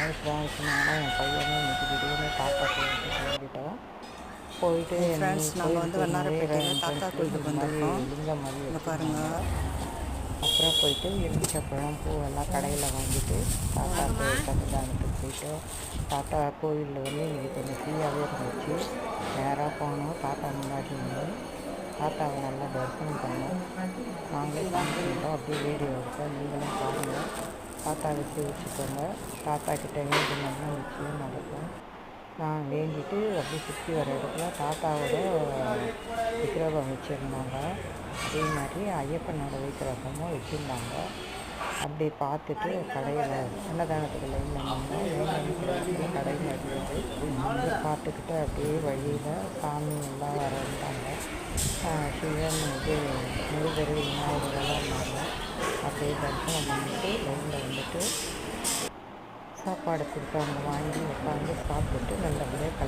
நாளைக்கு சொன்னாங்கன்னா என் பையனும் இன்றைக்கி திடீர்னு தாத்தா கோயிலுக்கு கிளம்பிட்டோம். போயிட்டு நீ ஃப்ரெண்ட்ஸ், நாங்கள் வந்து கோயிலுக்கு நிறைய வண்ணாரப்பேட்டையில் தாத்தா என்ட்ரன்ஸ்லேயும் கோயிலுக்கு இது மாதிரி வந்திருக்கோம். லிங்கம் மாதிரி இங்கே வச்சுருந்தாங்க. பாருங்கள். அப்புறம் போயிட்டு எலுமிச்சப்பழம் பூவெல்லாம் கடையில் வாங்கிட்டு தாத்தாவுக்கு சன்னிதானத்துக்கு போயிட்டு தாத்தா கோயிலில் வந்து இன்றைக்கி கொஞ்சம் ஃப்ரீயாகவே இருந்துச்சு. நேராக போனோம், தாத்தா முன்னாடி நின்று தாத்தாவை நல்லா தரிசனம் பண்ணோம். நாங்களே சாமி கும்பிட்டோம். அப்படியே வீடியோ எடுத்தோம். நீங்களும் பாருங்கள். தாத்தா வச்சு வச்சுக்கோங்க. தாத்தா கிட்ட வேண்டுமெல்லாம் நிச்சயம் நடக்கும். நான் வேண்டிட்டு அப்படியே சுற்றி வர இடத்துல தாத்தாவோட விக்கிரகம் வச்சுருந்தாங்க. அதே மாதிரி ஐயப்பனோட விக்கிரகமும் வச்சுருந்தாங்க. அப்படி பார்த்துட்டு கடையில் அன்னதானத்துக்கு லைனில் நின்று கடையில் இருந்தது. அதை பார்த்துக்கிட்டு அப்படியே வழியில் சாமி எல்லாம் வர இருந்தாங்க. சிவன் முருகர் விநாயகரெல்லாம் இருந்தாங்க. அப்படியே தரிசனம் பண்ணிட்டு லைனில் வந்துட்டு சாப்பாடு கொடுத்தாங்க. வாங்கி உட்காந்து சாப்பிட்டுட்டு நல்லபடியாக